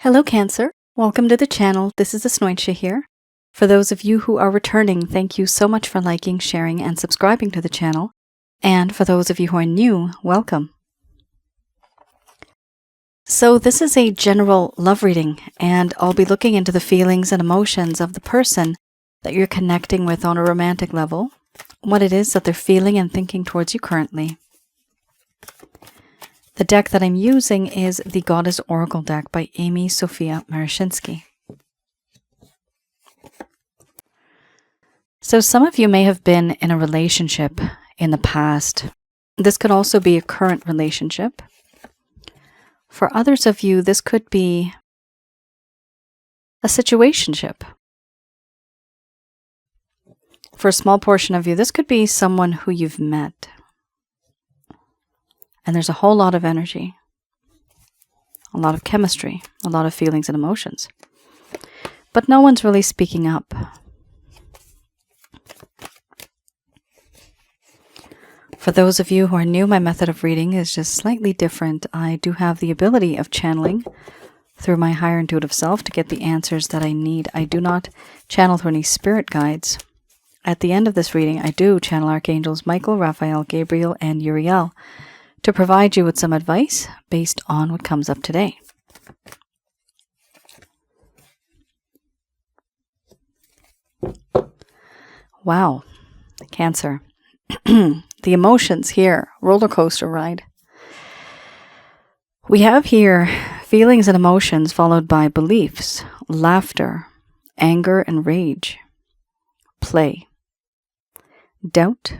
Hello, Cancer. Welcome to the channel. This is Asnointia here. For those of you who are returning, thank you so much for liking, sharing, and subscribing to the channel. And for those of you who are new, welcome. So this is a general love reading, and I'll be looking into the feelings and emotions of the person that you're connecting with on a romantic level, what it is that they're feeling and thinking towards you currently. The deck that I'm using is the Goddess Oracle deck by Amy Sophia Marashinsky. So some of you may have been in a relationship in the past. This could also be a current relationship. For others of you, this could be a situationship. For a small portion of you, this could be someone who you've met. And there's a whole lot of energy, a lot of chemistry, a lot of feelings and emotions. But no one's really speaking up. For those of you who are new, my method of reading is just slightly different. I do have the ability of channeling through my higher intuitive self to get the answers that I need. I do not channel through any spirit guides. At the end of this reading, I do channel Archangels Michael, Raphael, Gabriel, and Uriel to provide you with some advice based on what comes up today. Wow, Cancer. The emotions here, roller coaster ride. We have here feelings and emotions followed by beliefs, laughter, anger and rage, play, doubt,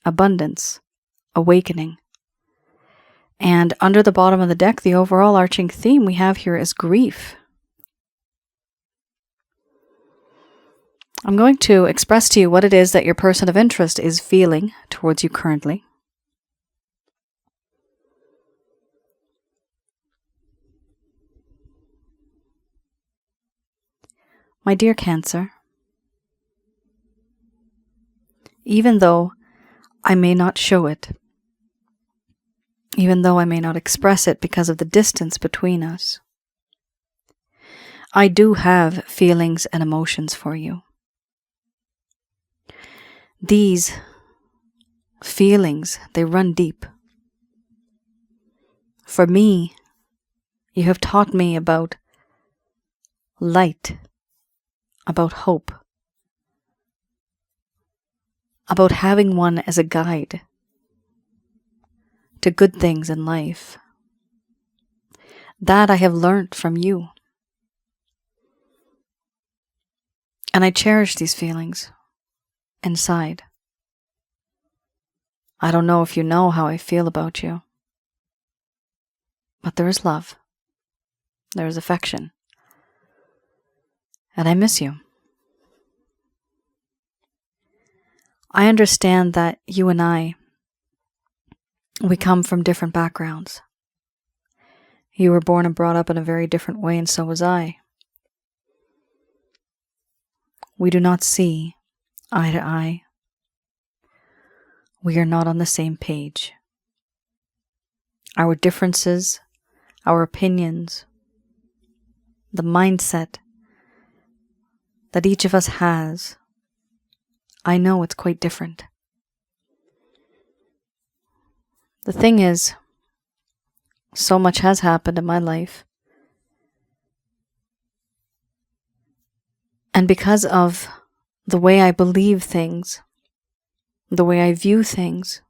abundance, awakening. And under the bottom of the deck, the overall arching theme we have here is grief. I'm going to express to you what it is that your person of interest is feeling towards you currently. My dear Cancer, even though I may not show it, even though I may not express it because of the distance between us, I do have feelings and emotions for you. These feelings, they run deep. For me, you have taught me about light, about hope, about having one as a guide to good things in life. That I have learned from you. And I cherish these feelings inside. I don't know if you know how I feel about you, but there is love. There is affection. And I miss you. I understand that you and I, we come from different backgrounds. You were born and brought up in a very different way, and so was I. We do not see eye to eye. We are not on the same page. Our differences, our opinions, the mindset that each of us has, I know it's quite different. The thing is, so much has happened in my life. And because of the way I believe things, the way I view things,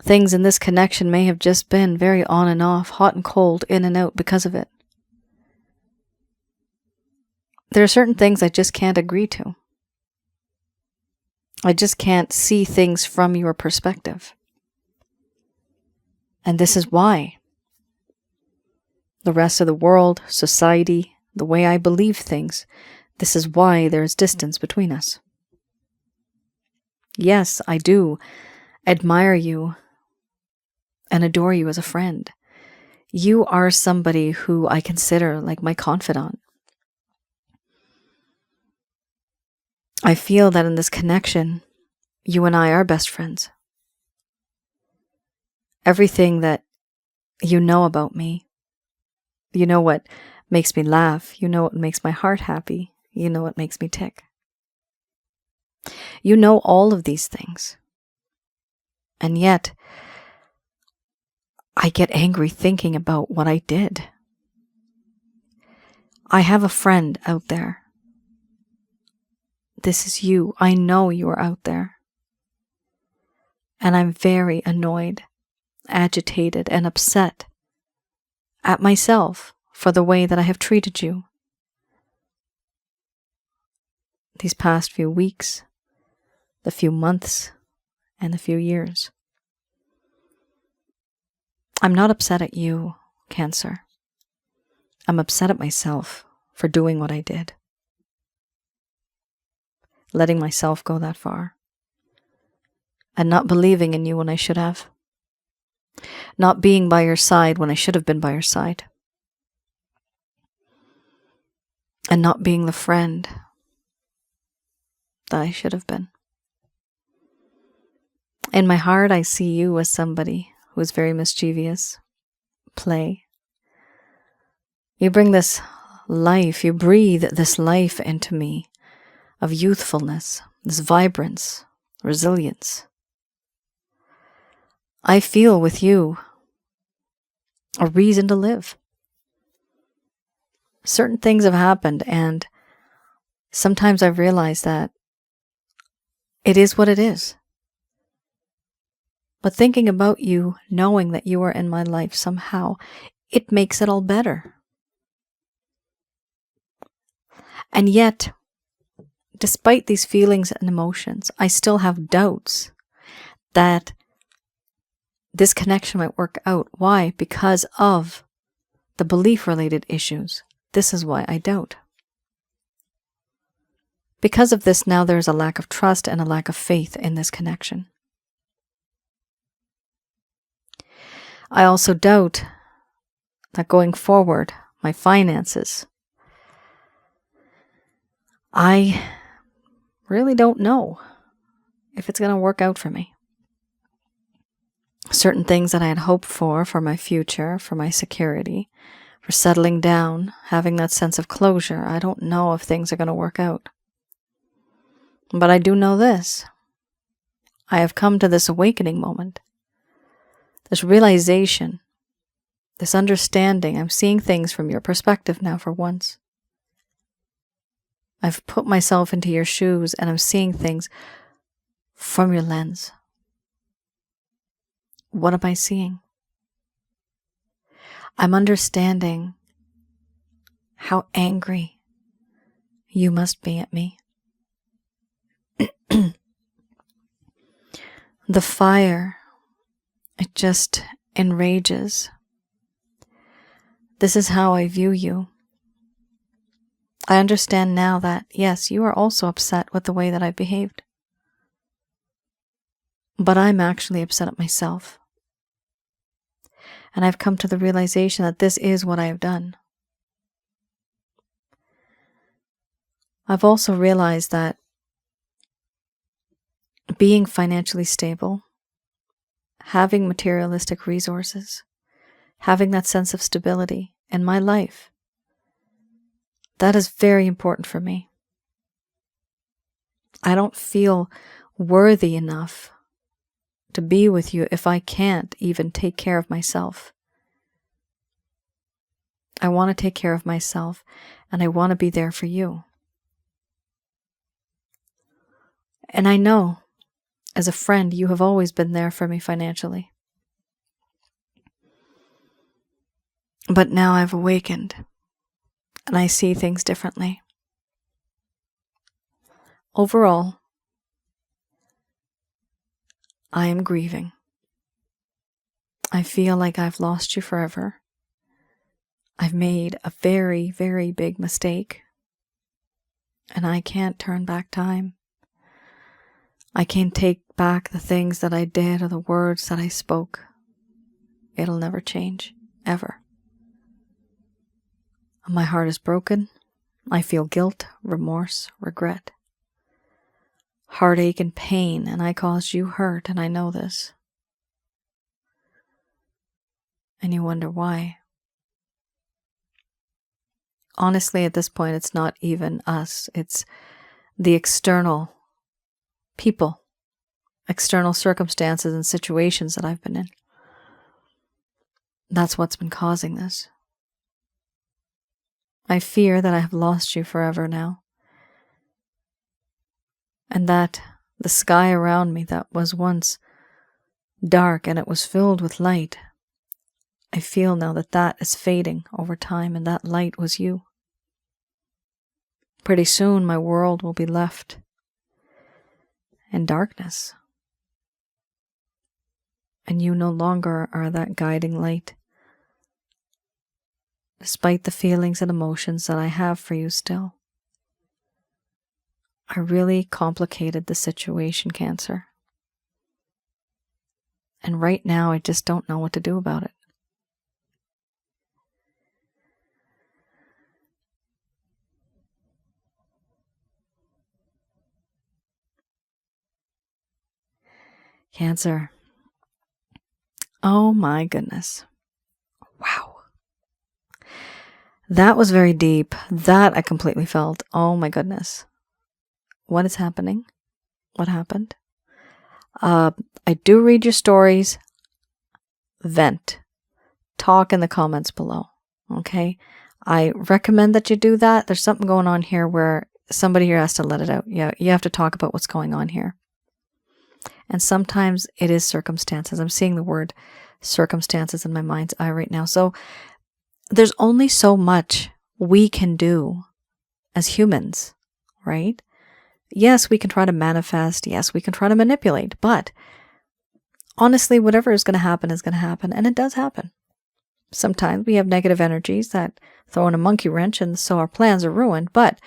things in this connection may have just been very on and off, hot and cold, in and out because of it. There are certain things I just can't agree to. I just can't see things from your perspective. And this is why the rest of the world, society, the way I believe things, this is why there is distance between us. Yes, I do admire you and adore you as a friend. You are somebody who I consider like my confidant. I feel that in this connection, you and I are best friends. Everything that you know about me, You know what makes me laugh. You know what makes my heart happy. You know what makes me tick. You know all of these things. And yet, I get angry thinking about what I did. I have a friend out there. This is you. I know you are out there. And I'm very annoyed, agitated, and upset at myself for the way that I have treated you these past few weeks, the few months, and the few years. I'm not upset at you, Cancer. I'm upset at myself for doing what I did. Letting myself go that far. And not believing in you when I should have. Not being by your side when I should have been by your side. And not being the friend that I should have been. In my heart, I see you as somebody who is very mischievous. Play. You bring this life, you breathe this life into me of youthfulness, this vibrance, resilience. I feel with you a reason to live. Certain things have happened, and sometimes I've realized that it is what it is. But thinking about you, knowing that you are in my life somehow, it makes it all better. And yet, despite these feelings and emotions, I still have doubts that this connection might work out. Why? Because of the belief-related issues. This is why I doubt. Because of this, now there's a lack of trust and a lack of faith in this connection. I also doubt that going forward, my finances, I really don't know if it's going to work out for me. Certain things that I had hoped for my future, for my security, for settling down, having that sense of closure, I don't know if things are going to work out. But I do know this. I have come to this awakening moment, this realization, this understanding. I'm seeing things from your perspective now for once. I've put myself into your shoes and I'm seeing things from your lens. What am I seeing? I'm understanding how angry you must be at me. The fire, it just enrages. This is how I view you. I understand now that, yes, you are also upset with the way that I behaved. But I'm actually upset at myself. And I've come to the realization that this is what I have done. I've also realized that being financially stable, having materialistic resources, having that sense of stability in my life, that is very important for me. I don't feel worthy enough to be with you if I can't even take care of myself. I want to take care of myself, and I want to be there for you. And I know, as a friend, you have always been there for me financially. But now I've awakened, and I see things differently. Overall, I am grieving. I feel like I've lost you forever. I've made a very, very big mistake, and I can't turn back time. I can't take back the things that I did or the words that I spoke. It'll never change, ever. My heart is broken. I feel guilt, remorse, regret, heartache and pain, and I caused you hurt, and I know this. And you wonder why. honestly, at this point, it's not even us. It's the external people, external circumstances and situations that I've been in. That's what's been causing this. I fear that I have lost you forever now. And that the sky around me that was once dark and it was filled with light, I feel now that that is fading over time, and that light was you. Pretty soon my world will be left in darkness. And you no longer are that guiding light. Despite the feelings and emotions that I have for you still. I really complicated the situation, Cancer. And right now I just don't know what to do about it. Cancer. Oh my goodness. Wow. That was very deep. That I completely felt. Oh my goodness. What is happening? What happened? I do read your stories. Vent. Talk in the comments below. Okay? I recommend that you do that. There's something going on here where somebody here has to let it out. Yeah, you have to talk about what's going on here. And sometimes it is circumstances. I'm seeing the word circumstances in my mind's eye right now. So there's only so much we can do as humans, right? Yes, we can try to manifest. Yes, we can try to manipulate. But honestly, whatever is going to happen is going to happen. And it does happen. Sometimes we have negative energies that throw in a monkey wrench, and so our plans are ruined. But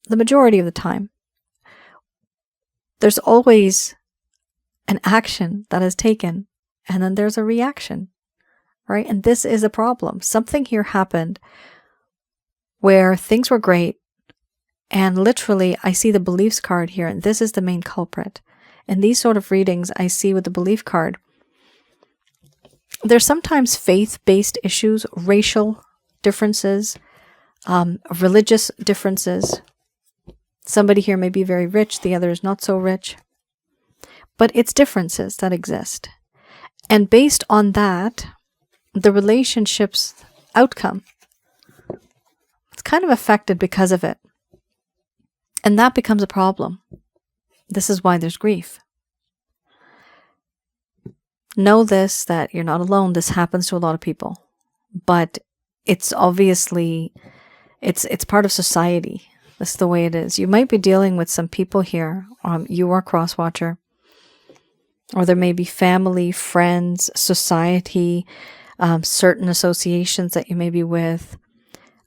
the majority of the time, there's always an action that is taken, and then there's a reaction, right? And this is a problem. Something here happened where things were great, and literally I see the beliefs card here, and this is the main culprit. In these sort of readings, I see with the belief card, there's sometimes faith-based issues, racial differences, religious differences. Somebody here may be very rich, the other is not so rich. But it's differences that exist. And based on that, the relationship's outcome, it's kind of affected because of it. And that becomes a problem. This is why there's grief. Know this, that you're not alone. This happens to a lot of people. But it's obviously, it's part of society. That's the way it is. You might be dealing with some people here. You are a cross-watcher. Or there may be family, friends, society, certain associations that you may be with.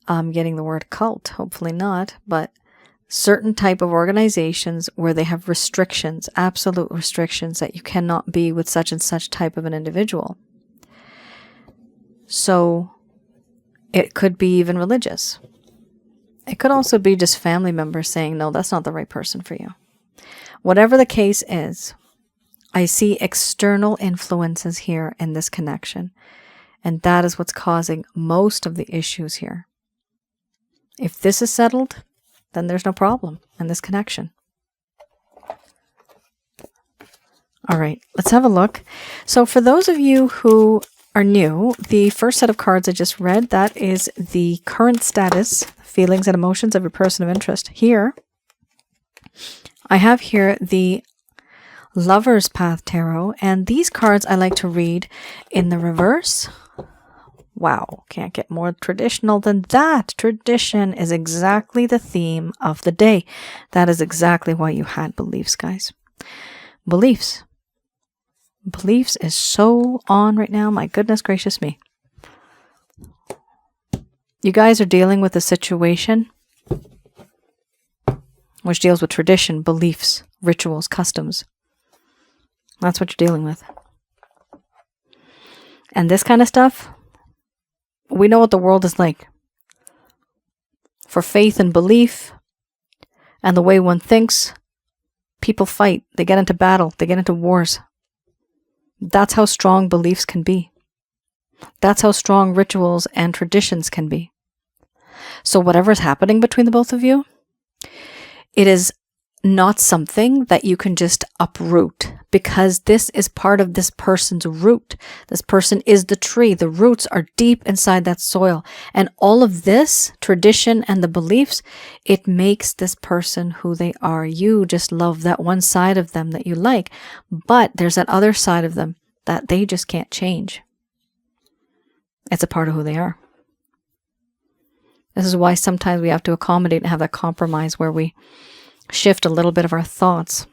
Getting the word cult, hopefully not, but certain type of organizations where they have restrictions, absolute restrictions that you cannot be with such and such type of an individual. So it could be even religious. It could also be just family members saying, no, that's not the right person for you. Whatever the case is, I see external influences here in this connection, and that is what's causing most of the issues here. If this is settled, then there's no problem in this connection. All right, let's have a look. So for those of you who are new, the first set of cards I just read, that is the current status, feelings and emotions of your person of interest. Here, I have here the Lover's Path Tarot, and these cards I like to read in the reverse. Wow, can't get more traditional than that. Tradition is exactly the theme of the day. That is exactly why you had beliefs, guys. Beliefs. Beliefs is so on right now. My goodness gracious me. You guys are dealing with a situation which deals with tradition, beliefs, rituals, customs. That's what you're dealing with. And this kind of stuff, we know what the world is like. For faith and belief and the way one thinks, people fight. They get into battle. They get into wars. That's how strong beliefs can be. That's how strong rituals and traditions can be. So whatever's happening between the both of you, it is not something that you can just uproot, because this is part of this person's root. This person is the tree. The roots are deep inside that soil. And all of this tradition and the beliefs, it makes this person who they are. You just love that one side of them that you like, but there's that other side of them that they just can't change. It's a part of who they are. This is why sometimes we have to accommodate and have that compromise where we shift a little bit of our thoughts.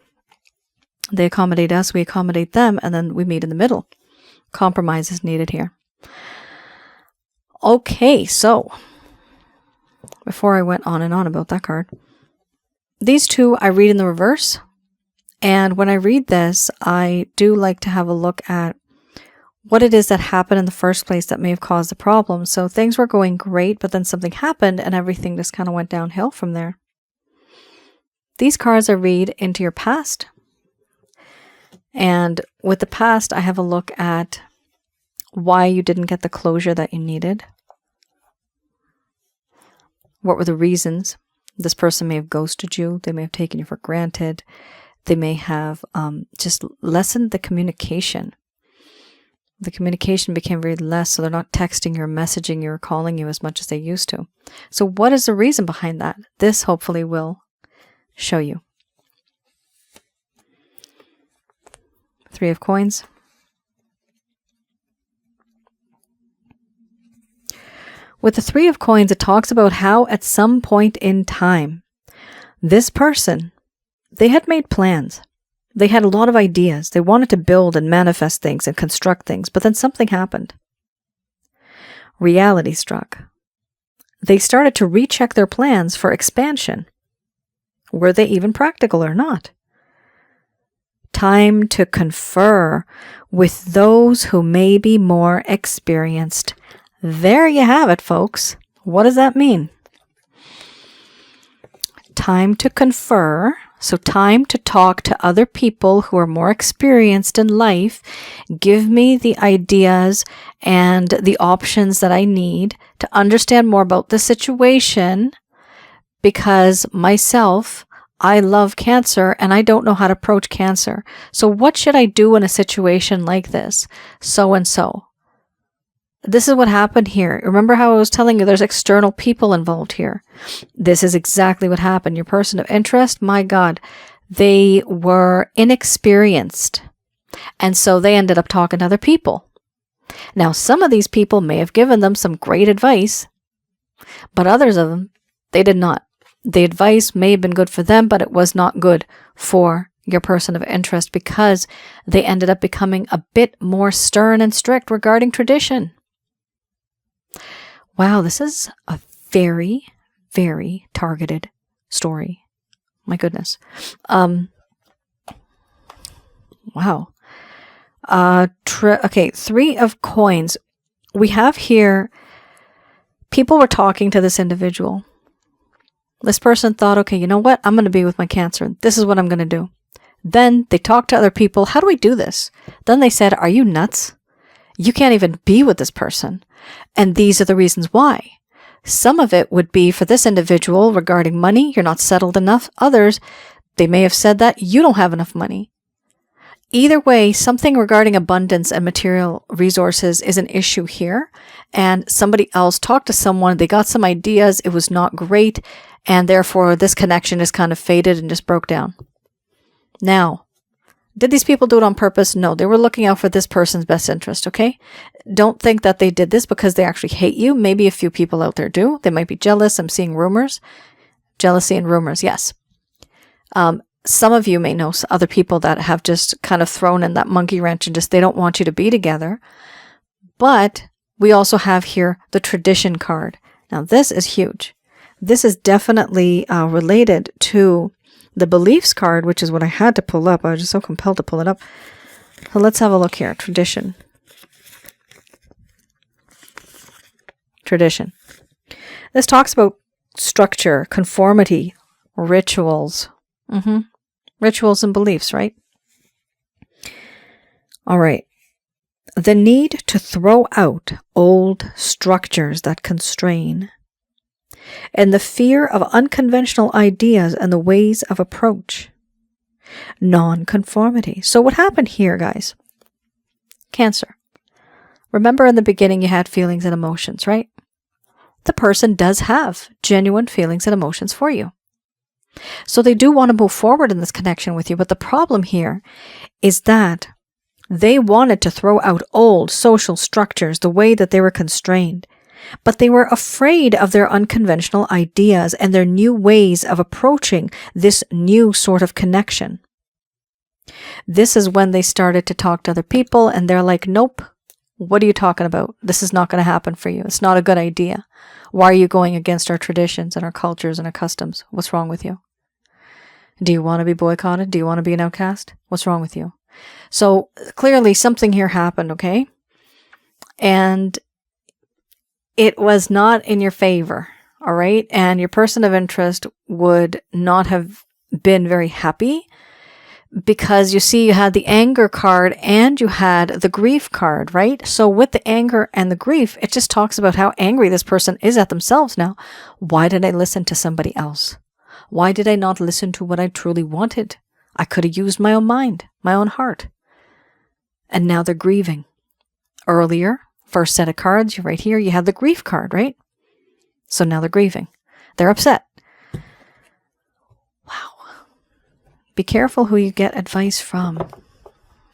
They accommodate us, we accommodate them, and then we meet in the middle. Compromise is needed here. Okay, so before I went on and on about that card, these two I read in the reverse. And when I read this, I do like to have a look at what it is that happened in the first place that may have caused the problem. So things were going great, but then something happened and everything just kind of went downhill from there. These cards I read into your past. And with the past, I have a look at why you didn't get the closure that you needed. What were the reasons? This person may have ghosted you. They may have taken you for granted. They may have just lessened the communication. The communication became very less, so they're not texting you or messaging you or calling you as much as they used to. So what is the reason behind that? This hopefully will show you. Three of Coins. With the Three of Coins, it talks about how at some point in time, this person, they had made plans. They had a lot of ideas. They wanted to build and manifest things and construct things, but then something happened. Reality struck. They started to recheck their plans for expansion. Were they even practical or not? Time to confer with those who may be more experienced. There you have it, folks. What does that mean? Time to confer. So time to talk to other people who are more experienced in life. Give me the ideas and the options that I need to understand more about the situation, because myself, I love cancer and I don't know how to approach cancer. So what should I do in a situation like this? So and so. This is what happened here. Remember how I was telling you there's external people involved here? This is exactly what happened. Your person of interest, my God, they were inexperienced. And so they ended up talking to other people. Now, some of these people may have given them some great advice, but others of them, they did not. The advice may have been good for them, but it was not good for your person of interest because they ended up becoming a bit more stern and strict regarding tradition. Wow, this is a very, very targeted story. My goodness. Wow. Okay, Three of Coins. We have here, people were talking to this individual. This person thought, okay, you know what? I'm going to be with my cancer. This is what I'm going to do. Then they talked to other people. How do I do this? Then they said, are you nuts? You can't even be with this person. And these are the reasons why. Some of it would be for this individual regarding money. You're not settled enough. Others, they may have said that you don't have enough money. Either way, something regarding abundance and material resources is an issue here. And somebody else talked to someone. They got some ideas. It was not great. And therefore, this connection is kind of faded and just broke down. Now, did these people do it on purpose? No, they were looking out for this person's best interest, okay? Don't think that they did this because they actually hate you. Maybe a few people out there do. They might be jealous. I'm seeing rumors. Jealousy and rumors, yes. Some of you may know other people that have just kind of thrown in that monkey wrench and just they don't want you to be together. But we also have here the tradition card. Now, this is huge. This is definitely related to the beliefs card, which is what I had to pull up. I was just so compelled to pull it up. So let's have a look here. Tradition. Tradition. This talks about structure, conformity, rituals. Rituals and beliefs, right? All right. The need to throw out old structures that constrain. and the fear of unconventional ideas and the ways of approach. Non-conformity. So what happened here, guys? Cancer. Remember in the beginning you had feelings and emotions, right? The person does have genuine feelings and emotions for you. So they do want to move forward in this connection with you, but the problem here is that they wanted to throw out old social structures, the way that they were constrained, but they were afraid of their unconventional ideas and their new ways of approaching this new sort of connection. This is when they started to talk to other people and they're like, nope, what are you talking about? This is not going to happen for you. It's not a good idea. Why are you going against our traditions and our cultures and our customs? What's wrong with you? Do you want to be boycotted? Do you want to be an outcast? What's wrong with you? So clearly something here happened, okay? And it was not in your favor, all right? And your person of interest would not have been very happy because you see you had the anger card and you had the grief card, right? So with the anger and the grief, it just talks about how angry this person is at themselves now. Why did I listen to somebody else? Why did I not listen to what I truly wanted? I could have used my own mind, my own heart. And now they're grieving. Earlier, first set of cards, right here, you had the grief card, right? So now they're grieving. They're upset. Wow. Be careful who you get advice from.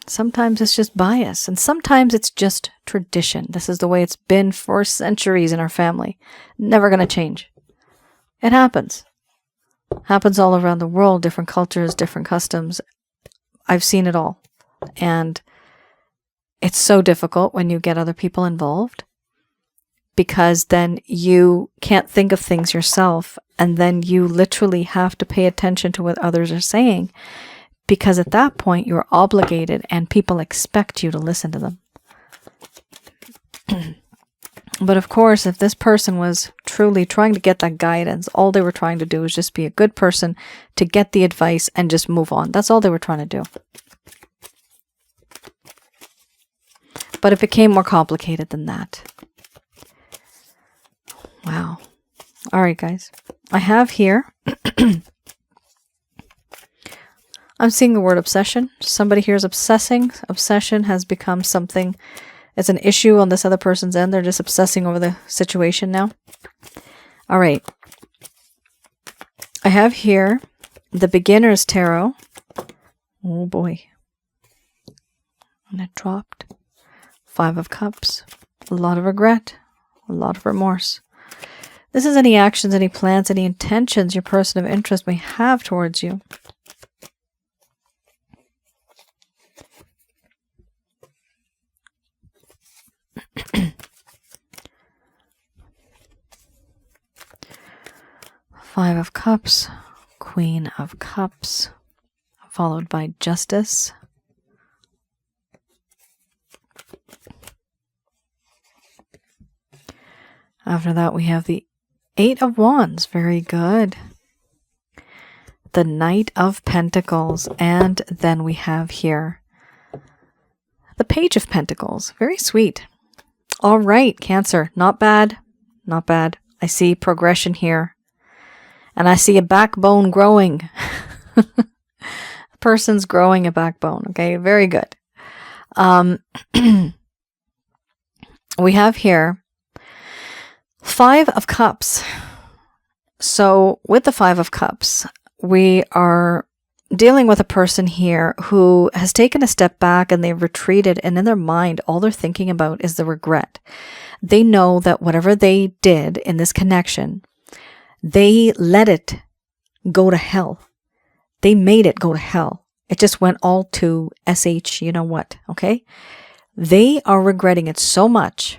Sometimes it's just bias, and sometimes it's just tradition. This is the way it's been for centuries in our family. Never going to change. It happens. Happens all around the world, different cultures, different customs. I've seen it all. And it's so difficult when you get other people involved because then you can't think of things yourself and then you literally have to pay attention to what others are saying because at that point you're obligated and people expect you to listen to them. But of course, if this person was truly trying to get that guidance, all they were trying to do was just be a good person to get the advice and just move on. That's all they were trying to do. But it became more complicated than that. Wow. All right, guys. I have here, I'm seeing the word obsession. Somebody here is obsessing. Obsession has become something. It's an issue on this other person's end. They're just obsessing over the situation now. All right. I have here the Beginner's Tarot. Oh boy. And it dropped. 5 of Cups. A lot of regret. A lot of remorse. This is any actions, any plans, any intentions your person of interest may have towards you. Five of Cups, Queen of Cups, followed by Justice. After that, we have the 8 of Wands. Very good. The Knight of Pentacles. And then we have here the Page of Pentacles. Very sweet. All right, Cancer. Not bad. Not bad. I see progression here. And I see a backbone growing. The person's growing a backbone. Okay, very good. We have here 5 of Cups. So with the 5 of Cups, we are dealing with a person here who has taken a step back and they've retreated, and in their mind, all they're thinking about is the regret. They know that whatever they did in this connection, they let it go to hell. They made it go to hell. It just went all to SH, you know what, okay? They are regretting it so much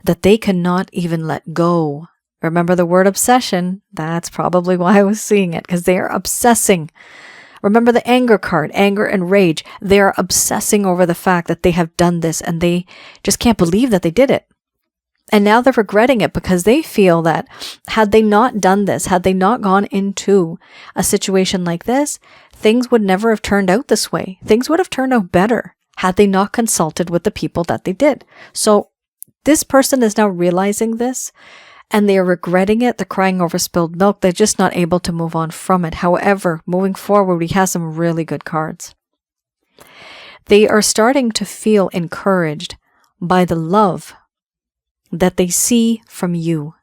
that they cannot even let go. Remember the word obsession? That's probably why I was seeing it, because they are obsessing. Remember the anger card, anger and rage. They are obsessing over the fact that they have done this and they just can't believe that they did it. And now they're regretting it because they feel that had they not done this, had they not gone into a situation like this, things would never have turned out this way. Things would have turned out better had they not consulted with the people that they did. So this person is now realizing this, and they are regretting it. They're crying over spilled milk. They're just not able to move on from it. However, moving forward, we have some really good cards. They are starting to feel encouraged by the love that they see from you.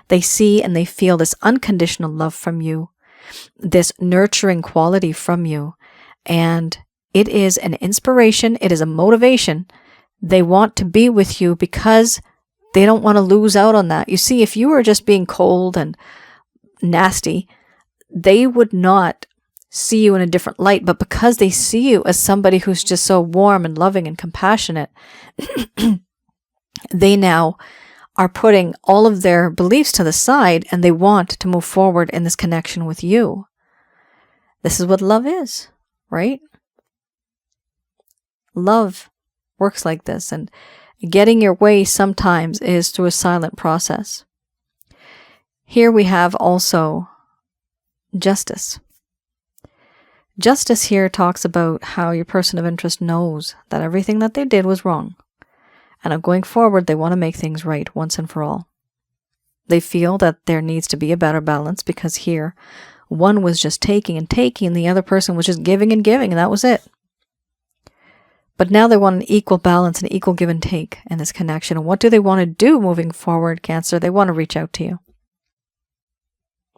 They see and they feel this unconditional love from you, this nurturing quality from you, and it is an inspiration. It is a motivation. They want to be with you because they don't want to lose out on that. You see, if you were just being cold and nasty, they would not see you in a different light. But because they see you as somebody who's just so warm and loving and compassionate, they now are putting all of their beliefs to the side and they want to move forward in this connection with you. This is what love is, right? Love works like this, and getting your way sometimes is through a silent process. Here we have also justice. Justice here talks about how your person of interest knows that everything that they did was wrong. And going forward, they want to make things right once and for all. They feel that there needs to be a better balance because here, one was just taking and taking, the other person was just giving and giving, and that was it. But now they want an equal balance, an equal give and take in this connection. And what do they want to do moving forward, Cancer? They want to reach out to you.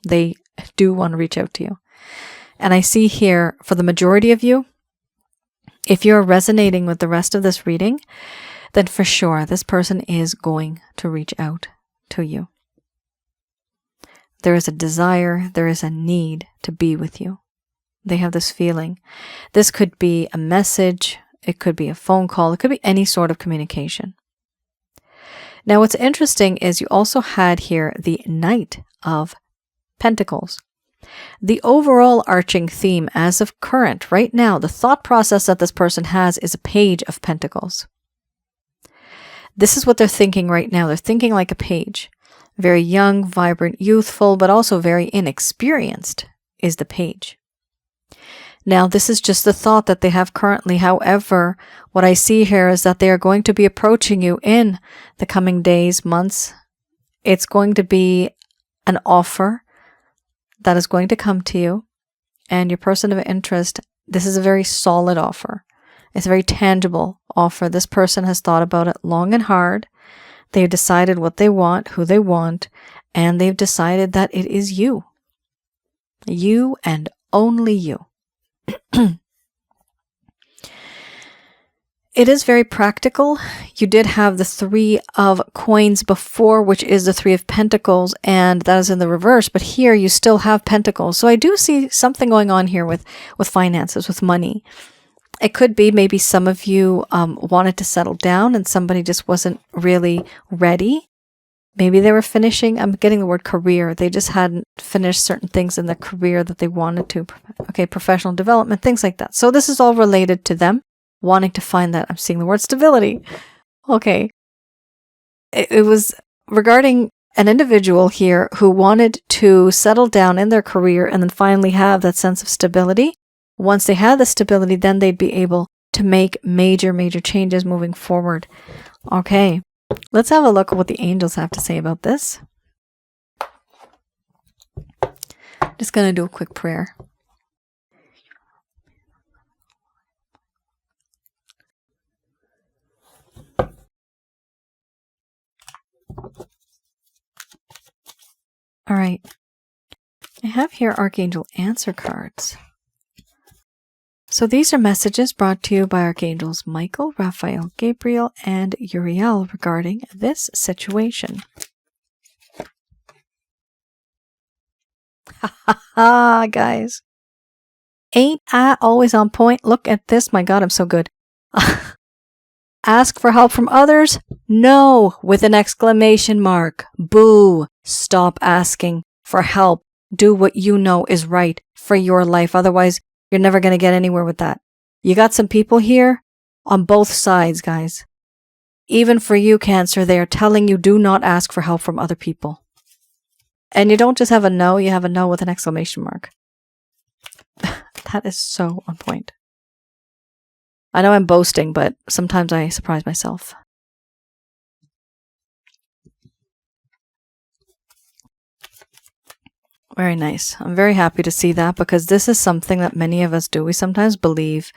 They do want to reach out to you. And I see here, for the majority of you, if you're resonating with the rest of this reading, then for sure this person is going to reach out to you. There is a desire, there is a need to be with you. They have this feeling. This could be a message, it could be a phone call, it could be any sort of communication. Now what's interesting is you also had here the Knight of Pentacles. The overall arching theme as of current, right now, the thought process that this person has is a Page of Pentacles. This is what they're thinking right now. They're thinking like a page. Very young, vibrant, youthful, but also very inexperienced is the Page. Now, this is just the thought that they have currently. However, what I see here is that they are going to be approaching you in the coming days, months. It's going to be an offer that is going to come to you, and your person of interest, this is a very solid offer. It's a very tangible offer. This person has thought about it long and hard. They've decided what they want, who they want, and they've decided that it is you. You and only you. It is very practical. You did have the Three of Coins before, which is the Three of Pentacles, and that is in the reverse. But here you still have Pentacles. So I do see something going on here with finances, with money. It could be maybe some of you wanted to settle down and somebody just wasn't really ready. Maybe they were finishing, I'm getting the word career. They just hadn't finished certain things in their career that they wanted to. Okay, professional development, things like that. So this is all related to them wanting to find that. I'm seeing the word stability. Okay. It was regarding an individual here who wanted to settle down in their career and then finally have that sense of stability. Once they had the stability, then they'd be able to make major changes moving forward. Okay, let's have a look at what the angels have to say about this. Just going to do a quick prayer. All right. I have here Archangel answer cards. So these are messages brought to you by Archangels Michael, Raphael, Gabriel, and Uriel regarding this situation. Ha ha ha, guys. Ain't I always on point? Look at this. My God, I'm so good. Ask for help from others? No, with an exclamation mark. Boo. Stop asking for help. Do what you know is right for your life. Otherwise, you're never going to get anywhere with that. You got some people here on both sides, guys. Even for you, Cancer, they are telling you do not ask for help from other people. And you don't just have a no, you have a no with an exclamation mark. That is so on point. I know I'm boasting, but sometimes I surprise myself. Very nice. I'm very happy to see that, because this is something that many of us do. We sometimes believe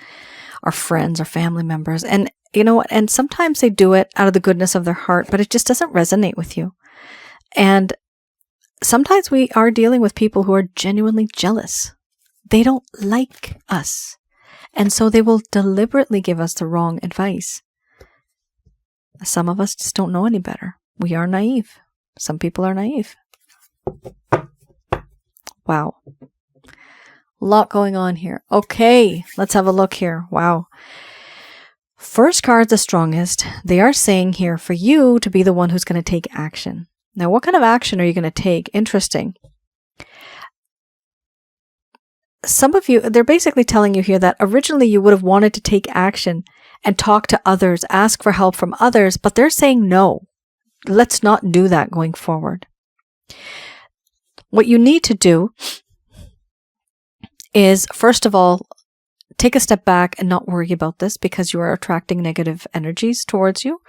our friends or family members, and you know what? And sometimes they do it out of the goodness of their heart, but it just doesn't resonate with you. And sometimes we are dealing with people who are genuinely jealous. They don't like us. And so they will deliberately give us the wrong advice. Some of us just don't know any better. We are naive. Some people are naive. Wow. A lot going on here. Okay, let's have a look here. Wow. First card's the strongest. They are saying here for you to be the one who's going to take action. Now, what kind of action are you going to take? Interesting. Some of you, they're basically telling you here that originally you would have wanted to take action and talk to others, ask for help from others, but they're saying no. Let's not do that going forward. What you need to do is, first of all, take a step back and not worry about this, because you are attracting negative energies towards you,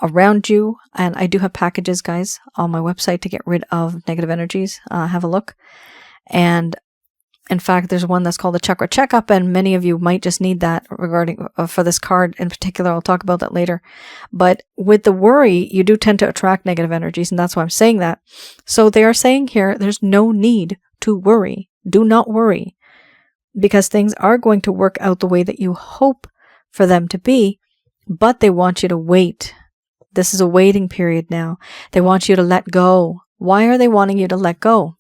around you. And I do have packages, guys, on my website to get rid of negative energies. Have a look. And in fact, there's one that's called the Chakra Checkup, and many of you might just need that regarding for this card in particular. I'll talk about that later. But with the worry, you do tend to attract negative energies, and that's why I'm saying that. So they are saying here, there's no need to worry. Do not worry, because things are going to work out the way that you hope for them to be, but they want you to wait. This is a waiting period now. They want you to let go. Why are they wanting you to let go?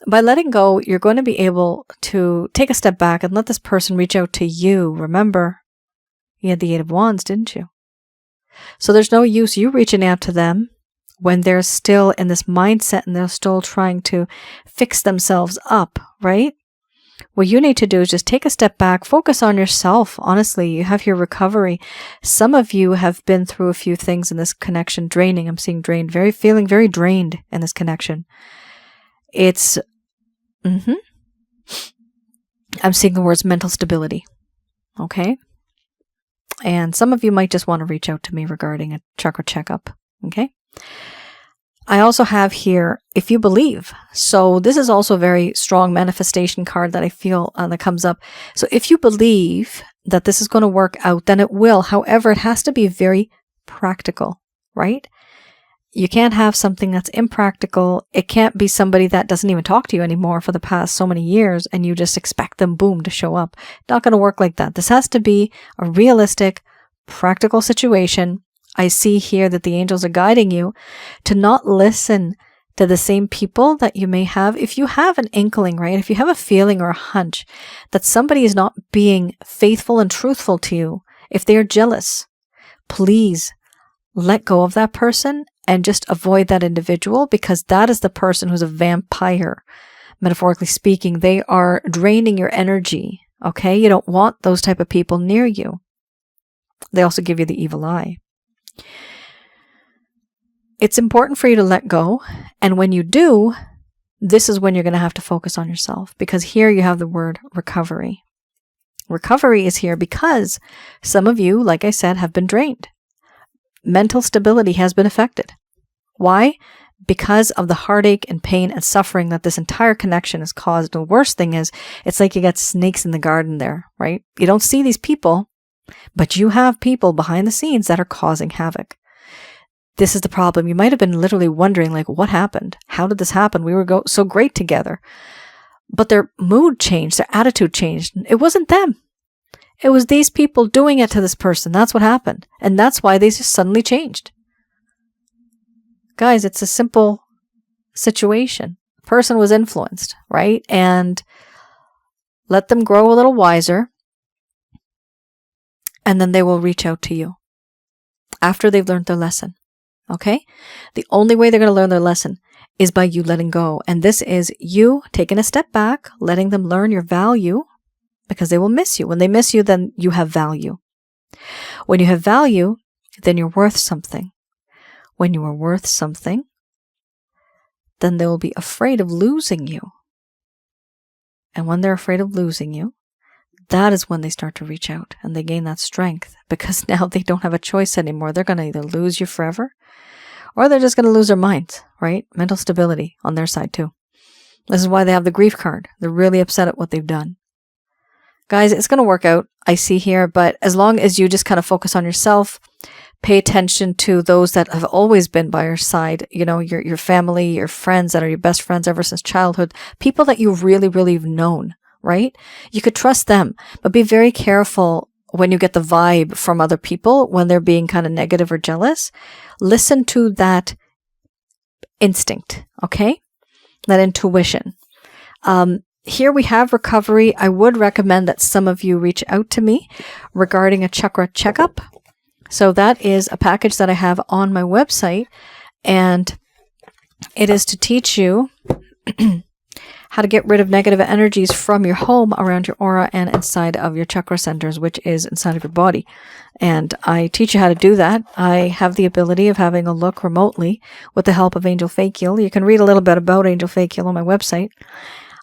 By letting go, you're going to be able to take a step back and let this person reach out to you. Remember, you had the Eight of Wands, didn't you? So there's no use you reaching out to them when they're still in this mindset and they're still trying to fix themselves up, right? What you need to do is just take a step back, focus on yourself. Honestly, you have your recovery. Some of you have been through a few things in this connection, draining. I'm seeing drained, feeling very drained in this connection. It's I'm seeing the words mental stability. Okay. And some of you might just want to reach out to me regarding a chakra checkup. Okay. I also have here, if you believe. So this is also a very strong manifestation card that I feel that comes up. So if you believe that this is going to work out, then it will. However, it has to be very practical, right? You can't have something that's impractical. It can't be somebody that doesn't even talk to you anymore for the past so many years and you just expect them, boom, to show up. Not going to work like that. This has to be a realistic, practical situation. I see here that the angels are guiding you to not listen to the same people that you may have. If you have an inkling, right? If you have a feeling or a hunch that somebody is not being faithful and truthful to you, if they are jealous, please let go of that person and just avoid that individual, because that is the person who's a vampire. Metaphorically speaking, they are draining your energy. Okay? You don't want those type of people near you. They also give you the evil eye. It's important for you to let go. And when you do, this is when you're going to have to focus on yourself, because here you have the word recovery. Recovery is here because some of you, like I said, have been drained. Mental stability has been affected. Why? Because of the heartache and pain and suffering that this entire connection has caused. The worst thing is, it's like you got snakes in the garden there, right? You don't see these people, but you have people behind the scenes that are causing havoc. This is the problem. You might have been literally wondering, like, what happened? How did this happen? We were so great together. But their mood changed, their attitude changed. It wasn't them. It was these people doing it to this person. That's what happened. And that's why they just suddenly changed. Guys, it's a simple situation. The person was influenced, right? And let them grow a little wiser. And then they will reach out to you after they've learned their lesson. Okay? The only way they're going to learn their lesson is by you letting go. And this is you taking a step back, letting them learn your value, because they will miss you. When they miss you, then you have value. When you have value, then you're worth something. When you are worth something, then they will be afraid of losing you. And when they're afraid of losing you, that is when they start to reach out and they gain that strength, because now they don't have a choice anymore. They're going to either lose you forever or they're just going to lose their minds, right? Mental stability on their side too. This is why they have the grief card. They're really upset at what they've done. Guys, it's going to work out, I see here, but as long as you just kind of focus on yourself, pay attention to those that have always been by your side, you know, your family, your friends that are your best friends ever since childhood, people that you really, really have known, right? You could trust them, but be very careful when you get the vibe from other people when they're being kind of negative or jealous. Listen to that instinct, okay? That intuition. Here we have recovery. I would recommend that some of you reach out to me regarding a chakra checkup. So that is a package that I have on my website, and it is to teach you how to get rid of negative energies from your home, around your aura, and inside of your chakra centers, which is inside of your body. And I teach you how to do that. I have the ability of having a look remotely with the help of Angel Fake Heal. You can read a little bit about Angel Fake Heal on my website.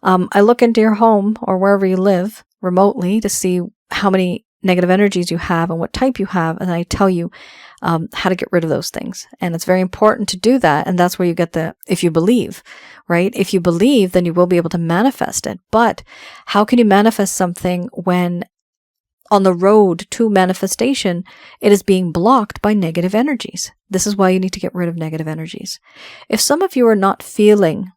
I look into your home or wherever you live remotely to see how many negative energies you have and what type you have, and I tell you how to get rid of those things. And it's very important to do that, and that's where you get the if you believe, right? If you believe, then you will be able to manifest it. But how can you manifest something when on the road to manifestation, it is being blocked by negative energies? This is why you need to get rid of negative energies. If some of you are not feeling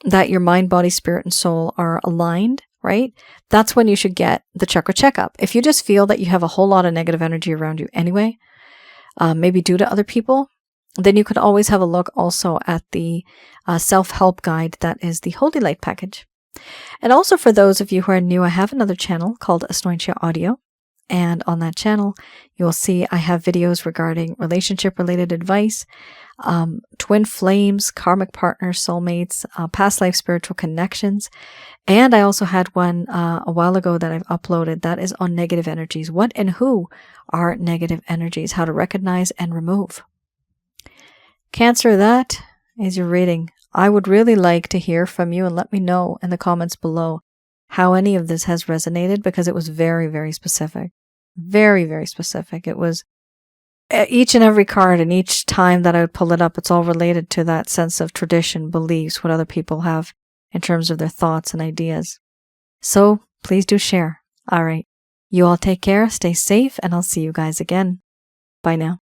that your mind, body, spirit, and soul are aligned, right? That's when you should get the chakra checkup. If you just feel that you have a whole lot of negative energy around you anyway, maybe due to other people, then you could always have a look also at the self-help guide that is the Holy Light package. And also for those of you who are new, I have another channel called Asnointia Audio. And on that channel, you will see I have videos regarding relationship-related advice, twin flames, karmic partners, soulmates, past life spiritual connections. And I also had one a while ago that I've uploaded that is on negative energies. What and who are negative energies? How to recognize and remove. Cancer, that is your reading. I would really like to hear from you and let me know in the comments below how any of this has resonated, because it was very, very specific. Very, very specific. It was each and every card, and each time that I would pull it up, it's all related to that sense of tradition, beliefs, what other people have in terms of their thoughts and ideas. So please do share. All right. You all take care, stay safe, and I'll see you guys again. Bye now.